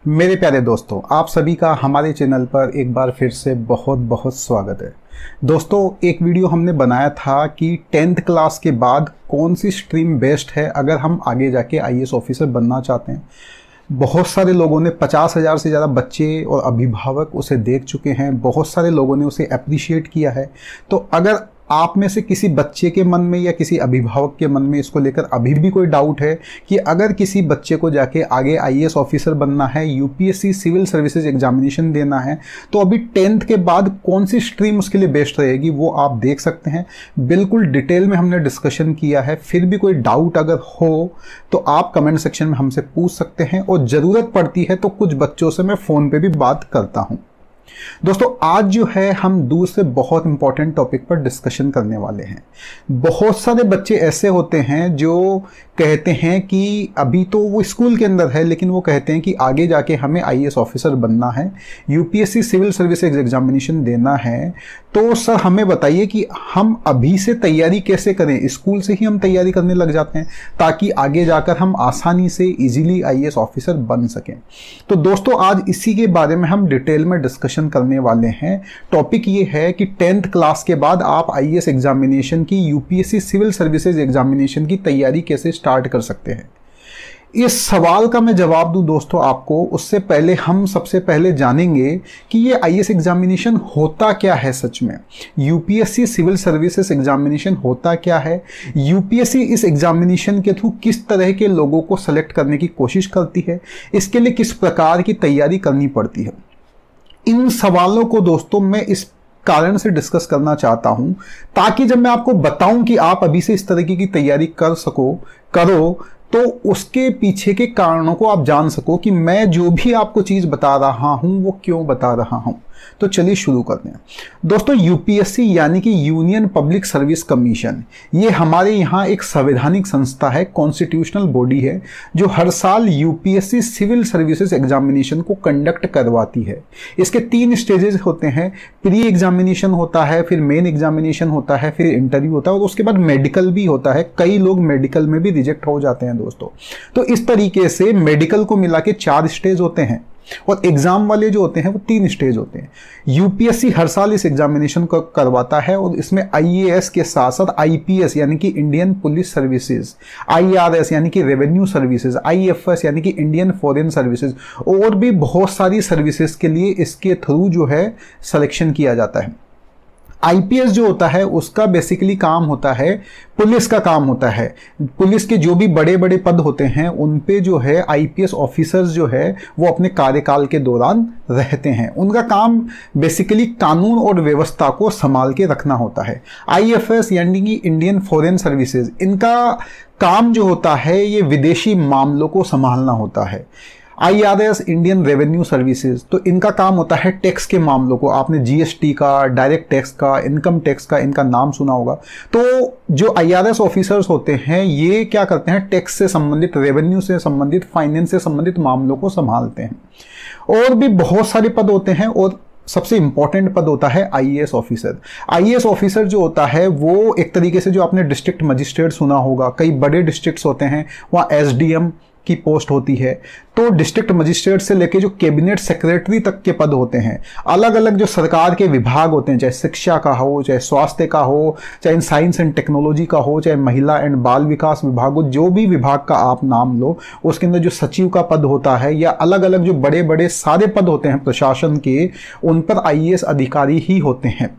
मेरे प्यारे दोस्तों, आप सभी का हमारे चैनल पर एक बार फिर से बहुत बहुत स्वागत है। दोस्तों, एक वीडियो हमने बनाया था कि 10th क्लास के बाद कौन सी स्ट्रीम बेस्ट है अगर हम आगे जाके आईएएस ऑफिसर बनना चाहते हैं। बहुत सारे लोगों ने 50,000 से ज़्यादा बच्चे और अभिभावक उसे देख चुके हैं, बहुत सारे लोगों ने उसे अप्रिशिएट किया है। तो अगर आप में से किसी बच्चे के मन में या किसी अभिभावक के मन में इसको लेकर अभी भी कोई डाउट है कि अगर किसी बच्चे को जाके आगे आईएएस ऑफिसर बनना है, यूपीएससी सिविल सर्विसेज एग्जामिनेशन देना है, तो अभी 10th के बाद कौन सी स्ट्रीम उसके लिए बेस्ट रहेगी वो आप देख सकते हैं। बिल्कुल डिटेल में हमने डिस्कशन किया है। फिर भी कोई डाउट अगर हो तो आप कमेंट सेक्शन में हमसे पूछ सकते हैं, और ज़रूरत पड़ती है तो कुछ बच्चों से मैं फ़ोन पे भी बात करता हूँ। दोस्तों, आज जो है हम दूसरे बहुत इंपॉर्टेंट टॉपिक पर डिस्कशन करने वाले हैं। बहुत सारे बच्चे ऐसे होते हैं जो कहते हैं कि अभी तो वो स्कूल के अंदर है, लेकिन वो कहते हैं कि आगे जाके हमें आईएएस ऑफिसर बनना है, यूपीएससी सिविल सर्विसेज एग्जामिनेशन देना है। तो सर हमें बताइए कि हम अभी से तैयारी कैसे करें। स्कूल से ही हम तैयारी करने लग जाते हैं ताकि आगे जाकर हम आसानी से इजीली आईएएस ऑफिसर बन सकें। तो दोस्तों, आज इसी के बारे में हम डिटेल में डिस्कशन करने वाले हैं। टॉपिक ये है कि 10th क्लास के बाद आप आईएएस एग्जामिनेशन की, यूपीएससी सिविल सर्विसेज एग्जामिनेशन की तैयारी कैसे स्टार्ट कर सकते हैं। इस सवाल का मैं जवाब दूं दोस्तों आपको, उससे पहले हम सबसे पहले जानेंगे कि ये आईएएस एग्जामिनेशन होता क्या है सच में। यूपीएससी सिविल सर्विसेज एग्जामिनेशन होता क्या है, यूपीएससी इस एग्जामिनेशन के थ्रू किस तरह के लोगों को सेलेक्ट करने की कोशिश करती है, इसके लिए किस प्रकार की तैयारी करनी पड़ती है। इन सवालों को दोस्तों मैं इस कारण से डिस्कस करना चाहता हूं ताकि जब मैं आपको बताऊं कि आप अभी से इस तरीके की तैयारी करो तो उसके पीछे के कारणों को आप जान सको कि मैं जो भी आपको चीज बता रहा हूं वो क्यों बता रहा हूं। तो चलिए शुरू करते हैं। दोस्तों, यूपीएससी यानी कि यूनियन पब्लिक सर्विस कमीशन, ये हमारे यहाँ एक संवैधानिक संस्था है, कॉन्स्टिट्यूशनल बॉडी है, जो हर साल यूपीएससी सिविल सर्विसेज एग्जामिनेशन को कंडक्ट करवाती है। इसके 3 स्टेजेस होते हैं। प्री एग्जामिनेशन होता है, फिर मेन एग्जामिनेशन होता है, फिर इंटरव्यू होता है, और उसके बाद मेडिकल भी होता है। कई लोग मेडिकल में भी रिजेक्ट हो जाते हैं दोस्तों। तो इस तरीके से मेडिकल को मिला के 4 स्टेज होते हैं, और एग्जाम वाले जो होते हैं वो 3 स्टेज होते हैं। यूपीएससी हर साल इस एग्जामिनेशन को करवाता है, और इसमें आईएएस के साथ साथ आईपीएस यानी कि इंडियन पुलिस सर्विसेज, आईआरएस यानी कि रेवेन्यू सर्विसेज, आईएफएस यानी कि इंडियन फॉरेन सर्विसेज, और भी बहुत सारी सर्विसेज के लिए इसके थ्रू जो है सिलेक्शन किया जाता है। आईपीएस जो होता है उसका बेसिकली काम होता है, पुलिस का काम होता है। पुलिस के जो भी बड़े बड़े पद होते हैं उन पे जो है आईपीएस ऑफिसर्स जो है वो अपने कार्यकाल के दौरान रहते हैं। उनका काम बेसिकली कानून और व्यवस्था को संभाल के रखना होता है। आईएफएस यानी कि इंडियन फॉरेन सर्विसेज, इनका काम जो होता है ये विदेशी मामलों को संभालना होता है। आईआरएस इंडियन रेवेन्यू सर्विसेज, तो इनका काम होता है टैक्स के मामलों को। आपने जीएसटी का, डायरेक्ट टैक्स का, इनकम टैक्स का इनका नाम सुना होगा। तो जो आईआरएस ऑफिसर्स होते हैं ये क्या करते हैं, टैक्स से संबंधित, रेवेन्यू से संबंधित, फाइनेंस से संबंधित मामलों को संभालते हैं। और भी बहुत सारे पद होते हैं, और सबसे इंपॉर्टेंट पद होता है आईएएस ऑफिसर। आईएएस ऑफिसर जो होता है वो एक तरीके से, जो आपने डिस्ट्रिक्ट मजिस्ट्रेट सुना होगा, कई बड़े डिस्ट्रिक्ट्स होते हैं वहाँ एसडीएम की पोस्ट होती है। तो डिस्ट्रिक्ट मजिस्ट्रेट से लेके जो कैबिनेट सेक्रेटरी तक के पद होते हैं, अलग अलग जो सरकार के विभाग होते हैं, चाहे शिक्षा का हो, चाहे स्वास्थ्य का हो, चाहे साइंस एंड टेक्नोलॉजी का हो, चाहे महिला एंड बाल विकास विभाग हो, जो भी विभाग का आप नाम लो, उसके अंदर जो सचिव का पद होता है, या अलग अलग जो बड़े बड़े सारे पद होते हैं प्रशासन के, उन पर आईएएस अधिकारी ही होते हैं।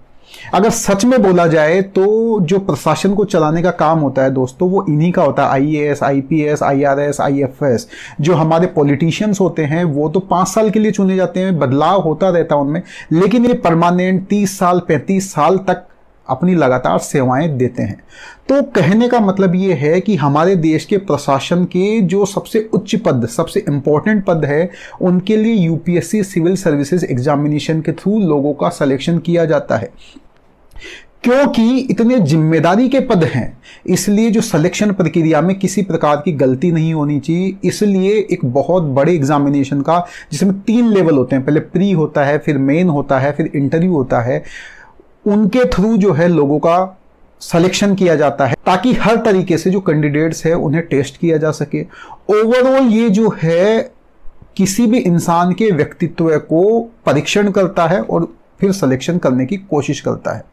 अगर सच में बोला जाए तो जो प्रशासन को चलाने का काम होता है दोस्तों वो इन्हीं का होता है। IAS, IPS, IRS, IFS. जो हमारे पॉलिटिशियंस होते हैं वो तो 5 साल के लिए चुने जाते हैं, बदलाव होता रहता है उनमें, लेकिन ये परमानेंट 30 साल 35 साल तक अपनी लगातार सेवाएं देते हैं। तो कहने का मतलब ये है कि हमारे देश के प्रशासन के जो सबसे उच्च पद, सबसे इंपॉर्टेंट पद है, उनके लिए यूपीएससी सिविल सर्विसेज एग्जामिनेशन के थ्रू लोगों का सिलेक्शन किया जाता है। क्योंकि इतने जिम्मेदारी के पद हैं, इसलिए जो सिलेक्शन प्रक्रिया में किसी प्रकार की गलती नहीं होनी चाहिए। इसलिए एक बहुत बड़े एग्जामिनेशन का, जिसमें 3 लेवल होते हैं, पहले प्री होता है, फिर मेन होता है, फिर इंटरव्यू होता है, उनके थ्रू जो है लोगों का सिलेक्शन किया जाता है ताकि हर तरीके से जो कैंडिडेट्स है उन्हें टेस्ट किया जा सके। ओवरऑल ये जो है किसी भी इंसान के व्यक्तित्व को परीक्षण करता है और फिर सिलेक्शन करने की कोशिश करता है।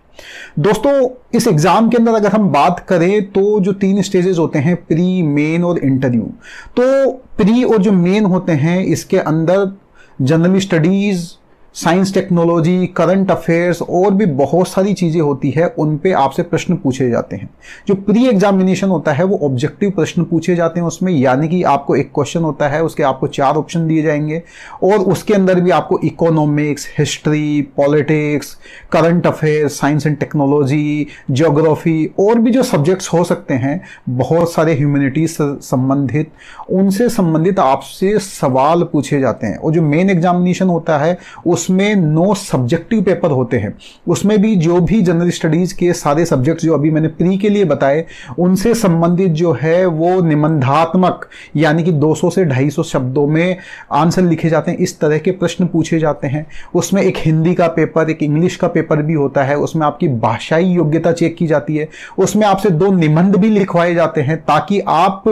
दोस्तों, इस एग्जाम के अंदर अगर हम बात करें तो जो 3 स्टेजेस होते हैं, प्री, मेन और इंटरव्यू। तो प्री और जो मेन होते हैं, इसके अंदर general studies, science technology, current affairs और भी बहुत सारी चीजें होती है, उन पे आपसे प्रश्न पूछे जाते हैं। जो प्री एग्जामिनेशन होता है वो ऑब्जेक्टिव प्रश्न पूछे जाते हैं उसमें, यानी कि आपको एक क्वेश्चन होता है, उसके आपको 4 ऑप्शन दिए जाएंगे और उसके अंदर भी आपको economics, history, politics, current affairs, science and technology, geography और भी जो सब्जेक्ट्स हो सकते हैं, बहुत सारे ह्यूमैनिटीज से संबंधित, उनसे संबंधित आपसे सवाल पूछे जाते हैं। और जो मेन एग्जामिनेशन होता है उसमें 9 सब्जेक्टिव पेपर होते हैं। उसमें भी जो भी जनरल स्टडीज के सारे सब्जेक्ट्स जो अभी मैंने प्री के लिए बताए, उनसे संबंधित जो है वो निबंधात्मक, यानी कि 200 से 250 शब्दों में आंसर लिखे जाते हैं। इस तरह के प्रश्न पूछे जाते हैं। उसमें एक हिंदी का पेपर, एक इंग्लिश का पेपर भी होता है। उसमें आपकी भाषाई योग्यता चेक की जाती है। उसमें आपसे 2 निबंध भी लिखवाए जाते हैं ताकि आप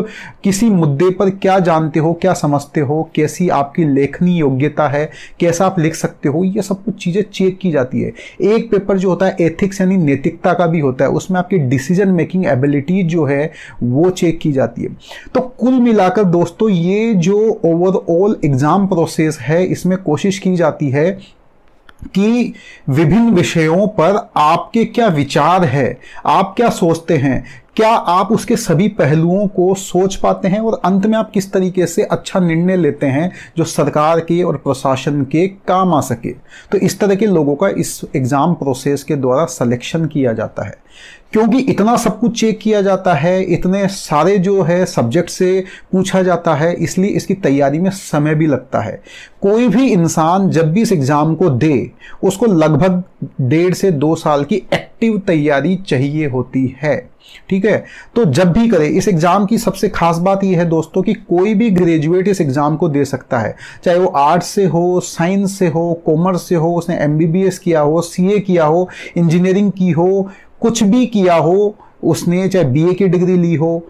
किसी मुद्दे पर क्या जानते हो, क्या समझते हो, कैसी आपकी लेखनी योग्यता है, कैसा आप लिख सकते हो, ये सब कुछ चीजें चेक की जाती है। एक पेपर जो होता है एथिक्स यानी नैतिकता का भी होता है, उसमें आपकी डिसीजन मेकिंग एबिलिटी जो है वो चेक की जाती है। तो कुल मिलाकर दोस्तों, ये जो ओवरऑल एग्जाम प्रोसेस है, इसमें कोशिश की जाती है कि विभिन्न विषयों पर आपके क्या विचार है, आप क्या सोचते हैं, क्या आप उसके सभी पहलुओं को सोच पाते हैं और अंत में आप किस तरीके से अच्छा निर्णय लेते हैं जो सरकार के और प्रशासन के काम आ सके। तो इस तरह के लोगों का इस एग्जाम प्रोसेस के द्वारा सिलेक्शन किया जाता है। क्योंकि इतना सब कुछ चेक किया जाता है, इतने सारे जो है सब्जेक्ट से पूछा जाता है, इसलिए इसकी तैयारी में समय भी लगता है। कोई भी इंसान जब भी इस एग्जाम को दे, उसको लगभग 1.5 से 2 साल की एक्टिव तैयारी चाहिए होती है। ठीक है, तो जब भी करें, इस एग्जाम की सबसे खास बात यह है दोस्तों कि कोई भी ग्रेजुएट इस एग्जाम को दे सकता है, चाहे वो आर्ट्स से हो, साइंस से हो, कॉमर्स से हो, उसने MBBS किया हो, CA किया हो, इंजीनियरिंग की हो, कुछ भी किया हो उसने, चाहे BA की डिग्री ली हो,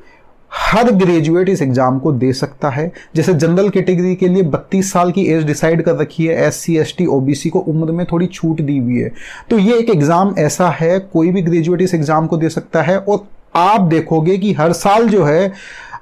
हर ग्रेजुएट इस एग्जाम को दे सकता है। जैसे जनरल कैटेगरी के लिए 32 साल की एज डिसाइड कर रखी है, SC ST OBC को उम्र में थोड़ी छूट दी हुई है। तो ये एक एग्जाम ऐसा है, कोई भी ग्रेजुएट इस एग्जाम को दे सकता है। और आप देखोगे कि हर साल जो है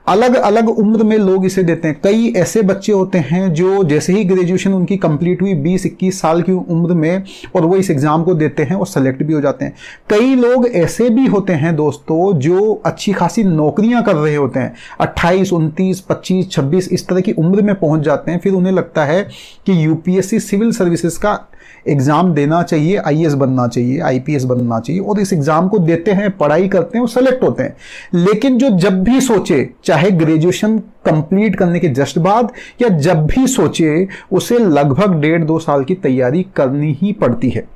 अलग अलग उम्र में लोग इसे देते हैं। कई ऐसे बच्चे होते हैं जो जैसे ही ग्रेजुएशन उनकी कंप्लीट हुई 20-21 साल की उम्र में, और वो इस एग्जाम को देते हैं और सेलेक्ट भी हो जाते हैं। कई लोग ऐसे भी होते हैं दोस्तों जो अच्छी खासी नौकरियां कर रहे होते हैं, 28, 29, 25, 26 इस तरह की उम्र में पहुंच जाते हैं। फिर उन्हें लगता है कि UPSC सिविल सर्विसेज का एग्जाम देना चाहिए, IAS बनना चाहिए, IPS बनना चाहिए, और इस एग्जाम को देते हैं, पढ़ाई करते हैं और सेलेक्ट होते हैं। लेकिन जो जब भी सोचे, चाहे ग्रेजुएशन कंप्लीट करने के जस्ट बाद या जब भी सोचे, उसे लगभग 1.5-2 साल की तैयारी करनी ही पड़ती है।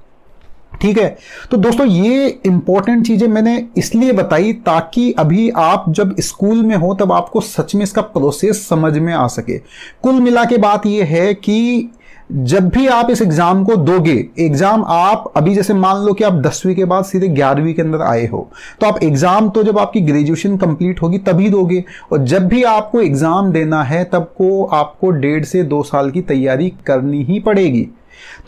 ठीक है, तो दोस्तों ये इंपॉर्टेंट चीजें मैंने इसलिए बताई ताकि अभी आप जब स्कूल में हो तब आपको सच में इसका प्रोसेस समझ में आ सके। कुल मिला के बात यह है कि जब भी आप इस एग्जाम को दोगे, एग्जाम आप अभी जैसे मान लो कि आप 10वीं के बाद सीधे 11वीं के अंदर आए हो, तो आप एग्जाम तो जब आपकी ग्रेजुएशन कंप्लीट होगी तभी दोगे, और जब भी आपको एग्जाम देना है तब को आपको 1.5 से 2 साल की तैयारी करनी ही पड़ेगी।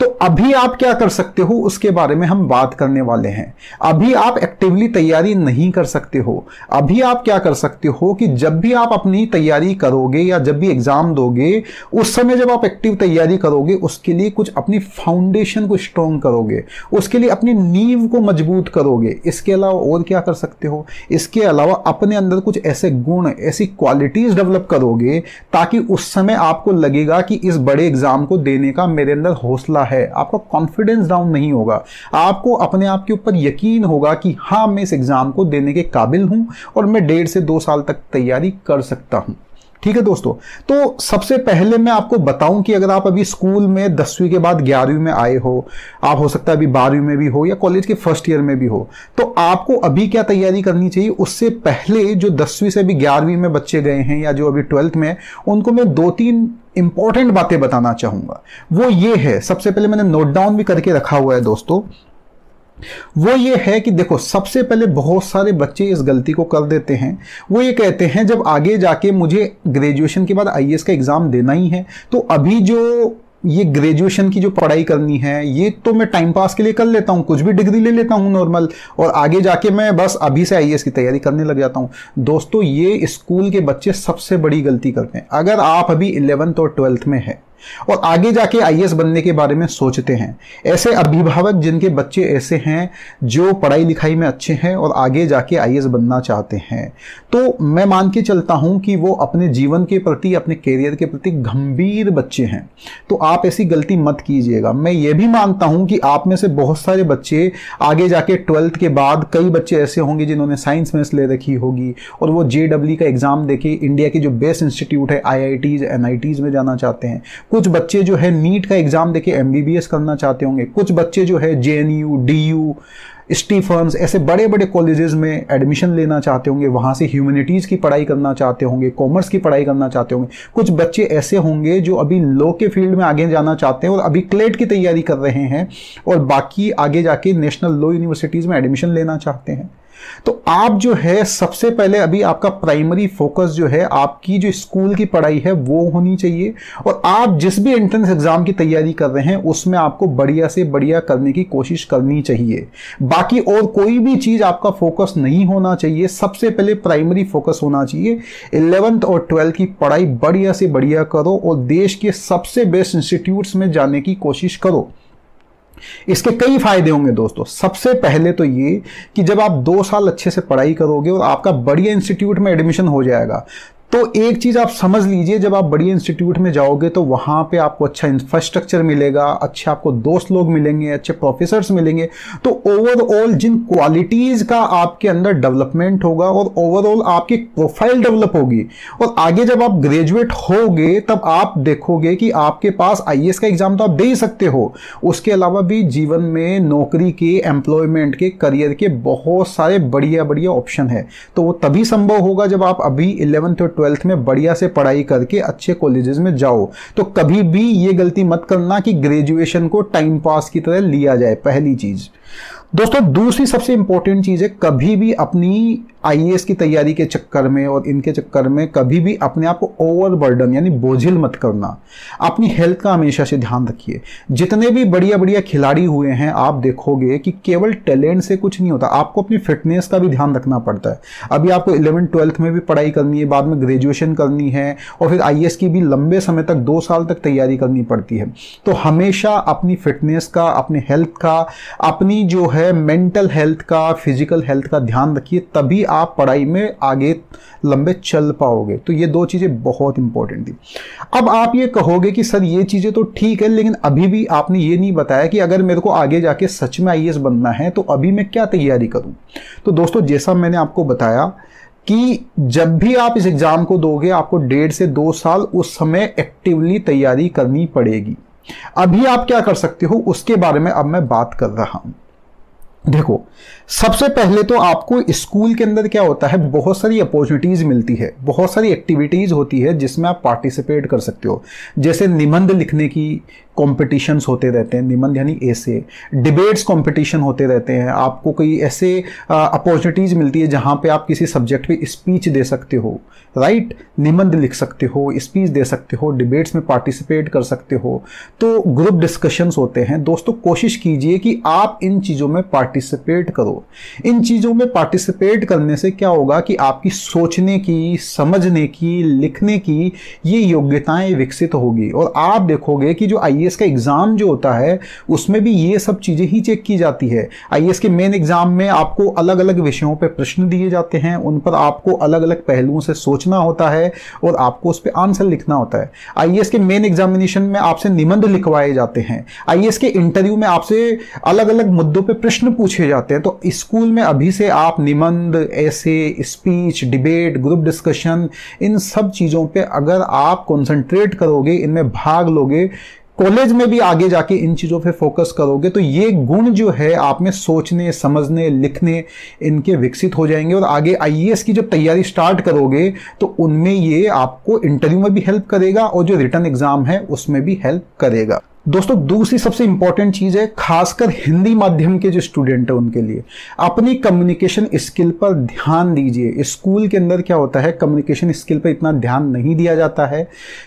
तो अभी आप क्या कर सकते हो उसके बारे में हम बात करने वाले हैं। अभी आप एक्टिवली तैयारी नहीं कर सकते हो। अभी आप क्या कर सकते हो कि जब भी आप अपनी तैयारी करोगे या जब भी एग्जाम दोगे, उस समय जब आप एक्टिव तैयारी करोगे, उसके लिए कुछ अपनी फाउंडेशन को स्ट्रॉन्ग करोगे, उसके लिए अपनी नींव को मजबूत करोगे। इसके अलावा और क्या कर सकते हो? इसके अलावा अपने अंदर कुछ ऐसे गुण, ऐसी क्वालिटीज डेवलप करोगे ताकि उस समय आपको लगेगा कि इस बड़े एग्जाम को देने का मेरे अंदर हौसला है। आपका कॉन्फिडेंस डाउन नहीं होगा, आपको अपने आप के ऊपर यकीन होगा कि हाँ, मैं इस एग्जाम को देने के काबिल हूं और मैं 1.5 से 2 साल तक तैयारी कर सकता हूं। ठीक है दोस्तों, तो सबसे पहले मैं आपको बताऊं कि अगर आप अभी स्कूल में 10वीं के बाद 11वीं में आए हो, आप हो सकता है अभी 12वीं में भी हो या कॉलेज के फर्स्ट ईयर में भी हो, तो आपको अभी क्या तैयारी करनी चाहिए। उससे पहले जो 10वीं से अभी 11वीं में बच्चे गए हैं या जो अभी 12th में, उनको मैं 2-3 इंपॉर्टेंट बातें बताना चाहूंगा। वो ये है, सबसे पहले मैंने नोट डाउन भी करके रखा हुआ है दोस्तों, वो ये है कि देखो, सबसे पहले बहुत सारे बच्चे इस गलती को कर देते हैं। वो ये कहते हैं जब आगे जाके मुझे ग्रेजुएशन के बाद आईएएस का एग्जाम देना ही है, तो अभी जो ये ग्रेजुएशन की जो पढ़ाई करनी है ये तो मैं टाइम पास के लिए कर लेता हूँ, कुछ भी डिग्री ले लेता हूँ नॉर्मल, और आगे जाके मैं बस अभी से आईएएस की तैयारी करने लग जाता हूँ। दोस्तों, ये स्कूल के बच्चे सबसे बड़ी गलती करते हैं। अगर आप अभी 11th और 12th में हैं और आगे जाके आईएएस बनने के बारे में सोचते हैं, ऐसे अभिभावक जिनके बच्चे ऐसे हैं जो पढ़ाई लिखाई में अच्छे हैं और आगे जाके आईएएस बनना चाहते हैं, तो मैं मान के चलता हूं कि वो अपने जीवन के प्रति, अपने कैरियर के प्रति गंभीर बच्चे हैं। तो आप ऐसी गलती मत कीजिएगा। मैं ये भी मानता हूं कि आप में से बहुत सारे बच्चे आगे जाके 12th के बाद, कई बच्चे ऐसे होंगे जिन्होंने साइंस में ले रखी होगी और वो JEE का एग्जाम देके इंडिया के जो बेस्ट इंस्टीट्यूट है IITs NITs में जाना चाहते हैं। कुछ बच्चे जो है नीट का एग्जाम देके MBBS करना चाहते होंगे। कुछ बच्चे जो है JNU DU स्टीफन्स ऐसे बड़े बड़े कॉलेजेस में एडमिशन लेना चाहते होंगे, वहां से ह्यूमैनिटीज की पढ़ाई करना चाहते होंगे, कॉमर्स की पढ़ाई करना चाहते होंगे। कुछ बच्चे ऐसे होंगे जो अभी लॉ के फील्ड में आगे जाना चाहते हैं और अभी क्लेट की तैयारी कर रहे हैं और बाकी आगे जाके नेशनल लॉ यूनिवर्सिटीज में एडमिशन लेना चाहते हैं। तो आप जो है सबसे पहले अभी आपका प्राइमरी फोकस जो है आपकी जो स्कूल की पढ़ाई है वो होनी चाहिए, और आप जिस भी एंट्रेंस एग्जाम की तैयारी कर रहे हैं उसमें आपको बढ़िया से बढ़िया करने की कोशिश करनी चाहिए। बाकी और कोई भी चीज आपका फोकस नहीं होना चाहिए, सबसे पहले प्राइमरी फोकस होना चाहिए। 11th और 12th की पढ़ाई बढ़िया से बढ़िया करो और देश के सबसे बेस्ट इंस्टीट्यूट्स में जाने की कोशिश करो। इसके कई फायदे होंगे दोस्तों। सबसे पहले तो ये कि जब आप 2 साल अच्छे से पढ़ाई करोगे और आपका बढ़िया इंस्टीट्यूट में एडमिशन हो जाएगा, तो एक चीज आप समझ लीजिए, जब आप बड़ी इंस्टीट्यूट में जाओगे तो वहां पे आपको अच्छा इंफ्रास्ट्रक्चर मिलेगा, अच्छे आपको दोस्त लोग मिलेंगे, अच्छे प्रोफेसर्स मिलेंगे। तो ओवरऑल जिन क्वालिटीज का आपके अंदर डेवलपमेंट होगा और ओवरऑल आपकी प्रोफाइल डेवलप होगी, और आगे जब आप ग्रेजुएट होगे तब आप देखोगे कि आपके पास आईएएस का एग्जाम तो आप दे ही सकते हो, उसके अलावा भी जीवन में नौकरी के, एम्प्लॉयमेंट के, करियर के बहुत सारे बढ़िया बढ़िया ऑप्शन है। तो वो तभी संभव होगा जब आप अभी 11th और 12th में बढ़िया से पढ़ाई करके अच्छे कॉलेजेस में जाओ। तो कभी भी ये गलती मत करना कि ग्रेजुएशन को टाइम पास की तरह लिया जाए, पहली चीज। दोस्तों, दूसरी सबसे इंपॉर्टेंट चीज है, कभी भी अपनी आईएएस की तैयारी के चक्कर में और इनके चक्कर में कभी भी अपने आप को ओवरबर्डन यानी बोझिल मत करना। अपनी हेल्थ का हमेशा से ध्यान रखिए। जितने भी बढ़िया बढ़िया खिलाड़ी हुए हैं आप देखोगे कि केवल टैलेंट से कुछ नहीं होता, आपको अपनी फिटनेस का भी ध्यान रखना पड़ता है। अभी आपको 11th 12th में भी पढ़ाई करनी है, बाद में ग्रेजुएशन करनी है और फिर आईएएस की भी लंबे समय तक 2 साल तक तैयारी करनी पड़ती है। तो हमेशा अपनी फिटनेस का, अपने हेल्थ का, अपनी जो है मेंटल हेल्थ का, फिजिकल हेल्थ का ध्यान रखिए, तभी आप पढ़ाई में आगे लंबे चल पाओगे। तो ये 2 चीजें बहुत इंपॉर्टेंट थी। अब आप ये कहोगे कि सर ये चीजें तो ठीक है, लेकिन अभी भी आपने ये नहीं बताया कि अगर मेरे को आगे जाके सच में आईएएस बनना है तो अभी मैं क्या तैयारी करूं। तो दोस्तों, जैसा मैंने आपको बताया कि जब भी आप इस एग्जाम को दोगे आपको 1.5 से 2 साल उस समय एक्टिवली तैयारी करनी पड़ेगी। अभी आप क्या कर सकते हो उसके बारे में अब मैं बात कर रहा हूं। देखो, सबसे पहले तो आपको स्कूल के अंदर क्या होता है, बहुत सारी अपॉर्चुनिटीज मिलती है, बहुत सारी एक्टिविटीज होती है जिसमें आप पार्टिसिपेट कर सकते हो। जैसे निबंध लिखने की कॉम्पिटिशन्स होते रहते हैं, निबंध यानी ऐसे, डिबेट्स कॉम्पिटिशन होते रहते हैं। आपको कोई ऐसे अपॉर्चुनिटीज मिलती है जहां पे आप किसी सब्जेक्ट पे स्पीच दे सकते हो, राइट, निबंध लिख सकते हो, स्पीच दे सकते हो, डिबेट्स में पार्टिसिपेट कर सकते हो। तो ग्रुप डिस्कशंस होते हैं। दोस्तों, कोशिश कीजिए कि आप इन चीज़ों में पार्टिसिपेट करो। इन चीज़ों में पार्टिसिपेट करने से क्या होगा कि आपकी सोचने की, समझने की, लिखने की ये योग्यताएं विकसित होगी, और आप देखोगे कि जो आईएएस का एग्जाम जो होता है उसमें भी ये सब चीजें ही चेक की जाती है। आईएएस के मेन एग्जाम में आपको अलग अलग विषयों पर प्रश्न दिए जाते हैं, उन पर आपको अलग अलग पहलुओं से सोचना होता है और आपको उस पर आंसर लिखना होता है। आईएएस के मेन एग्जामिनेशन में आपसे निबंध लिखवाए जाते हैं। आईएएस के इंटरव्यू में आपसे अलग अलग मुद्दों पर प्रश्न पूछे जाते हैं। तो स्कूल में अभी से आप निबंध, ऐसे, स्पीच, डिबेट, ग्रुप डिस्कशन, इन सब चीजों पे अगर आप कंसंट्रेट करोगे, इनमें भाग लोगे, कॉलेज में भी आगे जाके इन चीज़ों पे फोकस करोगे, तो ये गुण जो है आप में सोचने, समझने, लिखने, इनके विकसित हो जाएंगे। और आगे आईएएस की जब तैयारी स्टार्ट करोगे तो उनमें ये आपको इंटरव्यू में भी हेल्प करेगा और जो रिटन एग्जाम है उसमें भी हेल्प करेगा। दोस्तों दूसरी सबसे इंपॉर्टेंट चीज है, खासकर हिंदी माध्यम के जो स्टूडेंट है उनके लिए अपनी कम्युनिकेशन स्किल पर ध्यान दीजिए। स्कूल के अंदर क्या होता है, कम्युनिकेशन स्किल पर इतना ध्यान नहीं दिया जाता है।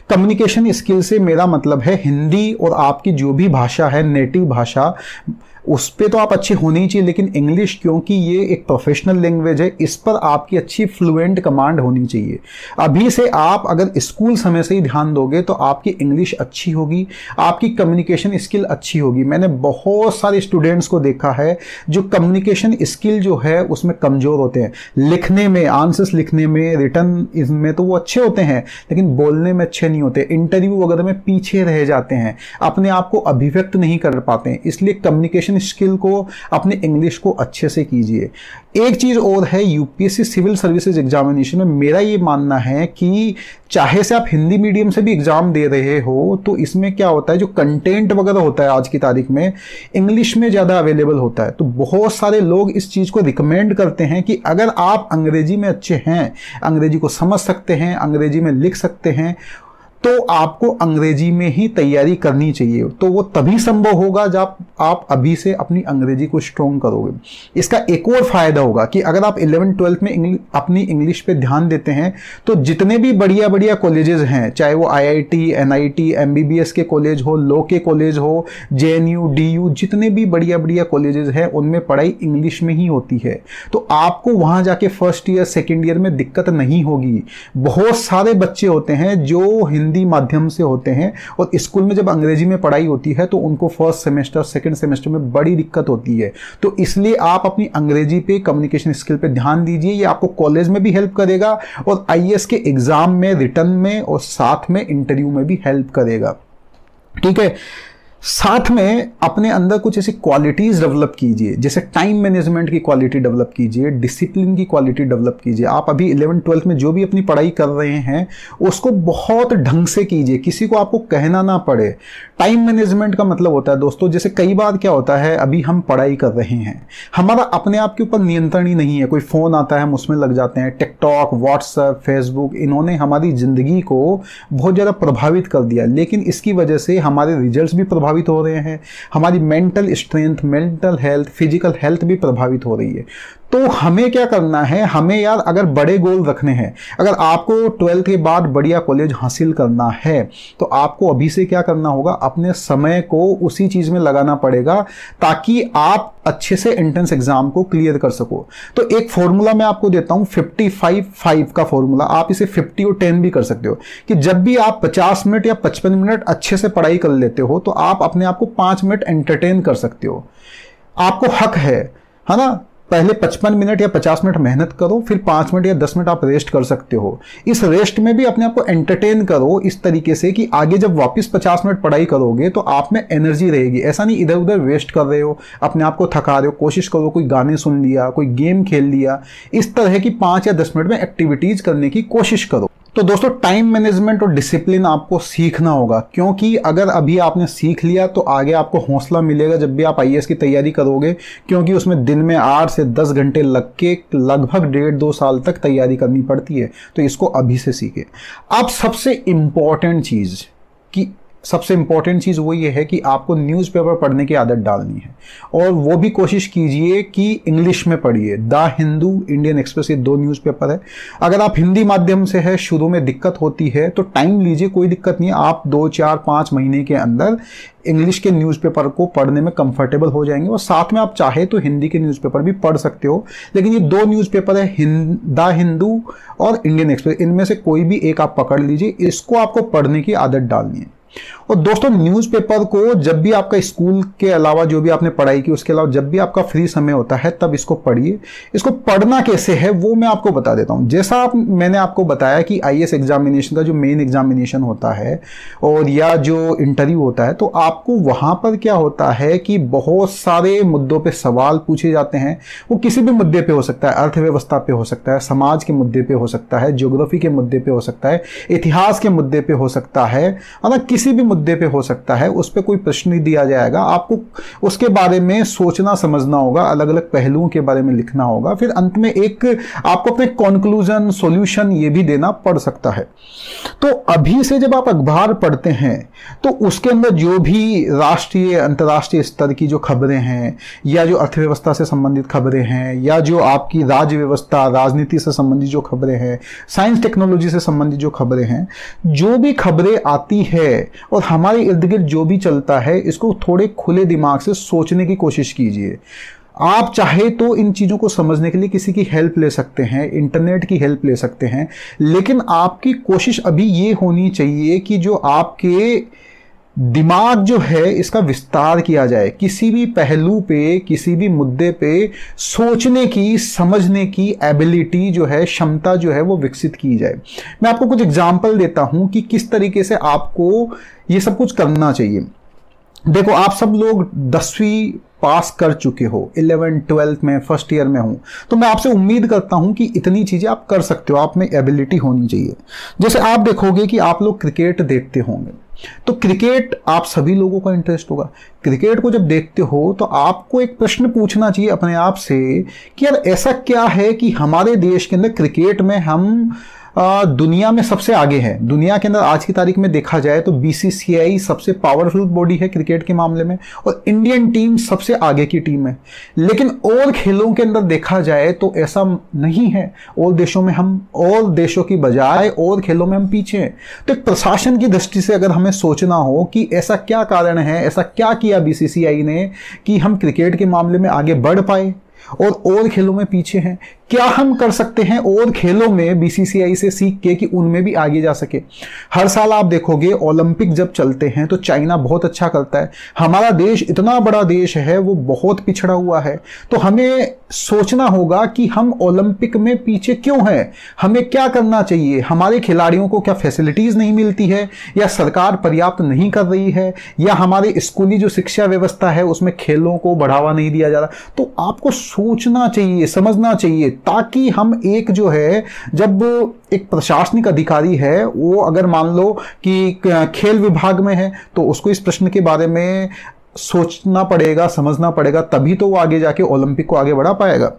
कम्युनिकेशन स्किल से मेरा मतलब है हिंदी और आपकी जो भी भाषा है, नेटिव भाषा, उस पे तो आप अच्छे होने ही चाहिए, लेकिन इंग्लिश क्योंकि ये एक प्रोफेशनल लैंग्वेज है, इस पर आपकी अच्छी फ्लुएंट कमांड होनी चाहिए। अभी से आप अगर स्कूल समय से ही ध्यान दोगे तो आपकी इंग्लिश अच्छी होगी, आपकी कम्युनिकेशन स्किल अच्छी होगी। मैंने बहुत सारे स्टूडेंट्स को देखा है जो कम्युनिकेशन स्किल जो है उसमें कमजोर होते हैं। लिखने में, आंसर्स लिखने में, रिटर्न इसमें तो वो अच्छे होते हैं, लेकिन बोलने में अच्छे नहीं होते, इंटरव्यू वगैरह में पीछे रह जाते हैं, अपने आप को अभिव्यक्त नहीं कर पाते हैं। इसलिए कम्युनिकेशन स्किल को, अपने इंग्लिश को अच्छे से कीजिए। एक चीज और है, यूपीएससी सिविल सर्विसेज एग्जामिनेशन में मेरा ये मानना है कि चाहे से आप हिंदी मीडियम से भी एग्जाम दे रहे हो तो इसमें क्या होता है, जो कंटेंट वगैरह होता है आज की तारीख में इंग्लिश में ज्यादा अवेलेबल होता है। तो बहुत सारे लोग इस चीज को रिकमेंड करते हैं कि अगर आप अंग्रेजी में अच्छे हैं, अंग्रेजी को समझ सकते हैं, अंग्रेजी में लिख सकते हैं, तो आपको अंग्रेजी में ही तैयारी करनी चाहिए। तो वो तभी संभव होगा जब आप अभी से अपनी अंग्रेजी को स्ट्रॉन्ग करोगे। इसका एक और फायदा होगा कि अगर आप 11th-12th में अपनी इंग्लिश पे ध्यान देते हैं तो जितने भी बढ़िया बढ़िया कॉलेजेस हैं, चाहे वो आईआईटी, एनआईटी, एमबीबीएस के कॉलेज हो, लॉ के कॉलेज हो, जेएनयू, डीयू, जितने भी बढ़िया बढ़िया कॉलेजेस हैं उनमें पढ़ाई इंग्लिश में ही होती है। तो आपको वहां जाके फर्स्ट ईयर, सेकेंड ईयर में दिक्कत नहीं होगी। बहुत सारे बच्चे होते हैं जो हिंदी माध्यम से होते हैं और स्कूल में जब अंग्रेजी में पढ़ाई होती है तो उनको फर्स्ट सेमेस्टर, सेकंड सेमेस्टर में बड़ी दिक्कत होती है। तो इसलिए आप अपनी अंग्रेजी पे, कम्युनिकेशन स्किल पे ध्यान दीजिए। ये आपको कॉलेज में भी हेल्प करेगा और आईएएस के एग्जाम में, रिटर्न में और साथ में इंटरव्यू में भी हेल्प करेगा। ठीक है, साथ में अपने अंदर कुछ ऐसी क्वालिटीज डेवलप कीजिए, जैसे टाइम मैनेजमेंट की क्वालिटी डेवलप कीजिए, डिसिप्लिन की क्वालिटी डेवलप कीजिए। आप अभी 11th-12th में जो भी अपनी पढ़ाई कर रहे हैं उसको बहुत ढंग से कीजिए, किसी को आपको कहना ना पड़े। टाइम मैनेजमेंट का मतलब होता है दोस्तों, जैसे कई बार क्या होता है, अभी हम पढ़ाई कर रहे हैं, हमारा अपने आप के ऊपर नियंत्रण ही नहीं है, कोई फोन आता है हम उसमें लग जाते हैं। टिकटॉक, व्हाट्सएप, फेसबुक, इन्होंने हमारी जिंदगी को बहुत ज्यादा प्रभावित कर दिया, लेकिन इसकी वजह से हमारे रिजल्ट्स भी प्रभावित हो रहे हैं, हमारी mental strength, mental health, physical health भी प्रभावित हो रही है। तो हमें क्या करना है, हमें यार अगर बड़े गोल रखने हैं, अगर आपको 12th के बाद बढ़िया कॉलेज हासिल करना है तो आपको अभी से क्या करना होगा, अपने समय को उसी चीज में लगाना पड़ेगा ताकि आप अच्छे से एंट्रेंस एग्जाम को क्लियर कर सको। तो एक फॉर्मूला मैं आपको देता हूं, 55-5 का फॉर्मूला। आप इसे 50 और 10 भी कर सकते हो कि जब भी आप 50 मिनट या 55 मिनट अच्छे से पढ़ाई कर लेते हो तो आप अपने आप को 5 मिनट एंटरटेन कर सकते हो। आपको हक है ना, पहले 55 मिनट या 50 मिनट मेहनत करो, फिर 5 मिनट या 10 मिनट आप रेस्ट कर सकते हो। इस रेस्ट में भी अपने आप को एंटरटेन करो इस तरीके से कि आगे जब वापस 50 मिनट पढ़ाई करोगे तो आप में एनर्जी रहेगी। ऐसा नहीं इधर उधर वेस्ट कर रहे हो, अपने आप को थका रहे हो। कोशिश करो कोई गाने सुन लिया, कोई गेम खेल लिया, इस तरह की 5 या 10 मिनट में एक्टिविटीज करने की कोशिश करो। तो दोस्तों टाइम मैनेजमेंट और डिसिप्लिन आपको सीखना होगा, क्योंकि अगर अभी आपने सीख लिया तो आगे आपको हौसला मिलेगा जब भी आप आईएएस की तैयारी करोगे, क्योंकि उसमें दिन में 8 से 10 घंटे लग के लगभग 1.5-2 साल तक तैयारी करनी पड़ती है। तो इसको अभी से सीखें। अब सबसे इंपॉर्टेंट चीज वो ये है कि आपको न्यूज़पेपर पढ़ने की आदत डालनी है, और वो भी कोशिश कीजिए कि इंग्लिश में पढ़िए। द हिंदू, इंडियन एक्सप्रेस, ये 2 न्यूज़पेपर है। अगर आप हिंदी माध्यम से है, शुरू में दिक्कत होती है तो टाइम लीजिए, कोई दिक्कत नहीं है। आप 2, 4, 5 महीने के अंदर इंग्लिश के न्यूज़पेपर को पढ़ने में कंफर्टेबल हो जाएंगे, और साथ में आप चाहे तो हिंदी के न्यूज़पेपर भी पढ़ सकते हो। लेकिन ये 2 न्यूज़पेपर है, द हिंदू और इंडियन एक्सप्रेस, इनमें से कोई भी एक आप पकड़ लीजिए। इसको आपको पढ़ने की आदत डालनी है। और दोस्तों न्यूज़पेपर को जब भी आपका स्कूल के अलावा जो भी आपने पढ़ाई की उसके अलावा जब भी आपका फ्री समय होता है तब इसको पढ़िए। इसको पढ़ना कैसे है वो मैं आपको बता देता हूं। जैसा मैंने आपको बताया कि आईएएस एग्जामिनेशन का जो मेन एग्जामिनेशन होता है और या जो इंटरव्यू होता है, तो आपको वहां पर क्या होता है कि बहुत सारे मुद्दों पे सवाल पूछे जाते हैं। वो किसी भी मुद्दे पे हो सकता है, अर्थव्यवस्था पे हो सकता है, समाज के मुद्दे पे हो सकता है, ज्योग्राफी के मुद्दे पे हो सकता है, इतिहास के मुद्दे पे हो सकता है ना, किसी भी मुद्दे मुद्दे पे हो सकता है, उस पर कोई प्रश्न नहीं दिया जाएगा, आपको उसके बारे में सोचना समझना होगा, अलग अलग पहलुओं के बारे में लिखना होगा, फिर अंत में एक आपको अपने कंक्लूजन सॉल्यूशन ये भी देना पड़ सकता है। तो अभी से जब आप अखबार पढ़ते हैं तो उसके अंदर जो भी राष्ट्रीय अंतर्राष्ट्रीय स्तर की जो खबरें हैं, या जो अर्थव्यवस्था से संबंधित खबरें हैं, या जो आपकी राज्य व्यवस्था राजनीति से संबंधित जो खबरें हैं, साइंस टेक्नोलॉजी से संबंधित जो खबरें हैं, जो भी खबरें आती है और हमारे इर्द गिर्द जो भी चलता है, इसको थोड़े खुले दिमाग से सोचने की कोशिश कीजिए। आप चाहे तो इन चीज़ों को समझने के लिए किसी की हेल्प ले सकते हैं, इंटरनेट की हेल्प ले सकते हैं, लेकिन आपकी कोशिश अभी ये होनी चाहिए कि जो आपके दिमाग जो है इसका विस्तार किया जाए, किसी भी पहलू पे, किसी भी मुद्दे पे सोचने की, समझने की एबिलिटी जो है, क्षमता जो है वो विकसित की जाए। मैं आपको कुछ एग्जाम्पल देता हूं कि किस तरीके से आपको ये सब कुछ करना चाहिए। देखो, आप सब लोग 10वीं पास कर चुके हो, 11th 12th में फर्स्ट ईयर में हूं, तो मैं आपसे उम्मीद करता हूं कि इतनी चीजें आप कर सकते हो, आप में एबिलिटी होनी चाहिए। जैसे आप देखोगे कि आप लोग क्रिकेट देखते होंगे, तो क्रिकेट आप सभी लोगों का इंटरेस्ट होगा। क्रिकेट को जब देखते हो तो आपको एक प्रश्न पूछना चाहिए अपने आप से कि यार ऐसा क्या है कि हमारे देश के अंदर क्रिकेट में हम दुनिया में सबसे आगे हैं। दुनिया के अंदर आज की तारीख में देखा जाए तो बीसीसीआई सबसे पावरफुल बॉडी है क्रिकेट के मामले में, और इंडियन टीम सबसे आगे की टीम है। लेकिन और खेलों के अंदर देखा जाए तो ऐसा नहीं है। और देशों में हम, और देशों की बजाय और खेलों में हम पीछे हैं। तो एक प्रशासन की दृष्टि से अगर हमें सोचना हो कि ऐसा क्या कारण है, ऐसा क्या किया बीसीसीआई ने कि हम क्रिकेट के मामले में आगे बढ़ पाए और खेलों में पीछे हैं, क्या हम कर सकते हैं और खेलों में बीसीसीआई से सीख के कि उनमें भी आगे जा सके। हर साल आप देखोगे ओलंपिक जब चलते हैं तो चाइना बहुत अच्छा करता है। हमारा देश इतना बड़ा देश है, वो बहुत पिछड़ा हुआ है। तो हमें सोचना होगा कि हम ओलंपिक में पीछे क्यों हैं, हमें क्या करना चाहिए। हमारे खिलाड़ियों को क्या फैसिलिटीज नहीं मिलती है, या सरकार पर्याप्त नहीं कर रही है, या हमारे स्कूली जो शिक्षा व्यवस्था है उसमें खेलों को बढ़ावा नहीं दिया जा रहा। तो आपको सोचना चाहिए, समझना चाहिए, ताकि हम एक जो है, जब एक प्रशासनिक अधिकारी है वो अगर मान लो कि खेल विभाग में है तो उसको इस प्रश्न के बारे में सोचना पड़ेगा, समझना पड़ेगा, तभी तो वो आगे जाके ओलंपिक को आगे बढ़ा पाएगा।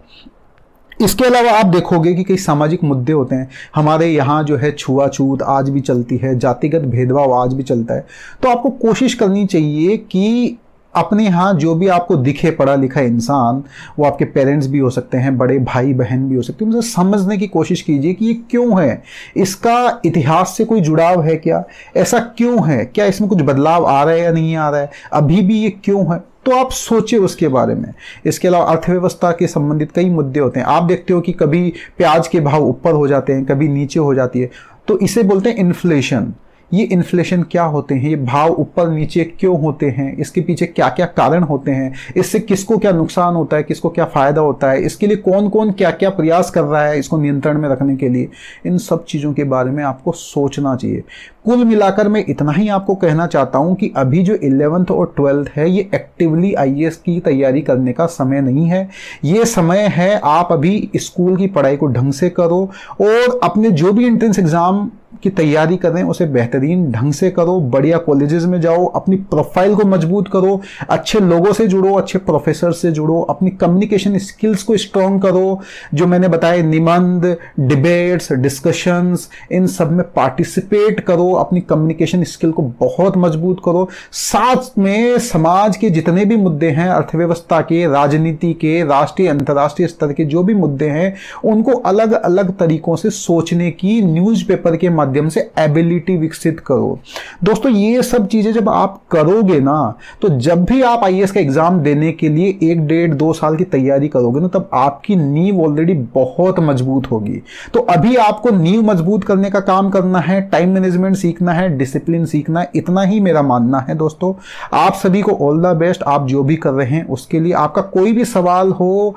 इसके अलावा आप देखोगे कि कई सामाजिक मुद्दे होते हैं हमारे यहाँ जो है, छुआछूत आज भी चलती है, जातिगत भेदभाव आज भी चलता है। तो आपको कोशिश करनी चाहिए कि अपने यहाँ जो भी आपको दिखे पढ़ा लिखा इंसान, वो आपके पेरेंट्स भी हो सकते हैं, बड़े भाई बहन भी हो सकते हैं, उनसे समझने की कोशिश कीजिए कि ये क्यों है, इसका इतिहास से कोई जुड़ाव है क्या, ऐसा क्यों है, क्या इसमें कुछ बदलाव आ रहा है या नहीं आ रहा है, अभी भी ये क्यों है। तो आप सोचिए उसके बारे में। इसके अलावा अर्थव्यवस्था के संबंधित कई मुद्दे होते हैं। आप देखते हो कि कभी प्याज के भाव ऊपर हो जाते हैं, कभी नीचे हो जाती है, तो इसे बोलते हैं इन्फ्लेशन। ये इन्फ्लेशन क्या होते हैं, ये भाव ऊपर नीचे क्यों होते हैं, इसके पीछे क्या क्या कारण होते हैं, इससे किसको क्या नुकसान होता है, किसको क्या फायदा होता है, इसके लिए कौन कौन क्या क्या प्रयास कर रहा है इसको नियंत्रण में रखने के लिए। इन सब चीज़ों के बारे में आपको सोचना चाहिए। कुल मिलाकर मैं इतना ही आपको कहना चाहता हूं कि अभी जो 11th और 12th है, ये एक्टिवली आईएएस की तैयारी करने का समय नहीं है। ये समय है आप अभी स्कूल की पढ़ाई को ढंग से करो, और अपने जो भी एंट्रेंस एग्जाम की तैयारी कर रहे हैं उसे बेहतरीन ढंग से करो, बढ़िया कॉलेजेस में जाओ, अपनी प्रोफाइल को मजबूत करो, अच्छे लोगों से जुड़ो, अच्छे प्रोफेसर से जुड़ो, अपनी कम्युनिकेशन स्किल्स को स्ट्रॉन्ग करो। जो मैंने बताया, निबंध, डिबेट्स, डिस्कशंस, इन सब में पार्टिसिपेट करो, अपनी कम्युनिकेशन स्किल को बहुत मजबूत करो। साथ में समाज के जितने भी मुद्दे हैं, अर्थव्यवस्था के, राजनीति के, राष्ट्रीय अंतर्राष्ट्रीय स्तर के जो भी मुद्दे हैं, उनको अलग अलग तरीकों से सोचने की न्यूज़पेपर के माध्यम से एबिलिटी विकसित करो। दोस्तों, ये सब चीजें जब आप करोगे ना, तो जब भी आप आईएएस का एग्जाम देने के लिए 1, 1.5, 2 साल की तैयारी करोगे ना, तब आपकी नींव ऑलरेडी बहुत मजबूत होगी। तो अभी आपको नींव मजबूत करने का काम करना है, टाइम मैनेजमेंट सीखना है, डिसिप्लिन सीखना है, इतना ही मेरा मानना है। दोस्तों, आप सभी को ऑल द बेस्ट। आप जो भी कर रहे हैं उसके लिए आपका कोई भी सवाल हो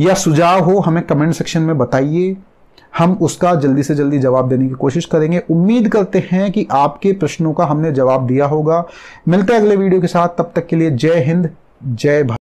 या सुझाव हो, हमें कमेंट सेक्शन में बताइए, हम उसका जल्दी से जल्दी जवाब देने की कोशिश करेंगे। उम्मीद करते हैं कि आपके प्रश्नों का हमने जवाब दिया होगा। मिलते हैं अगले वीडियो के साथ, तब तक के लिए जय हिंद, जय भारत।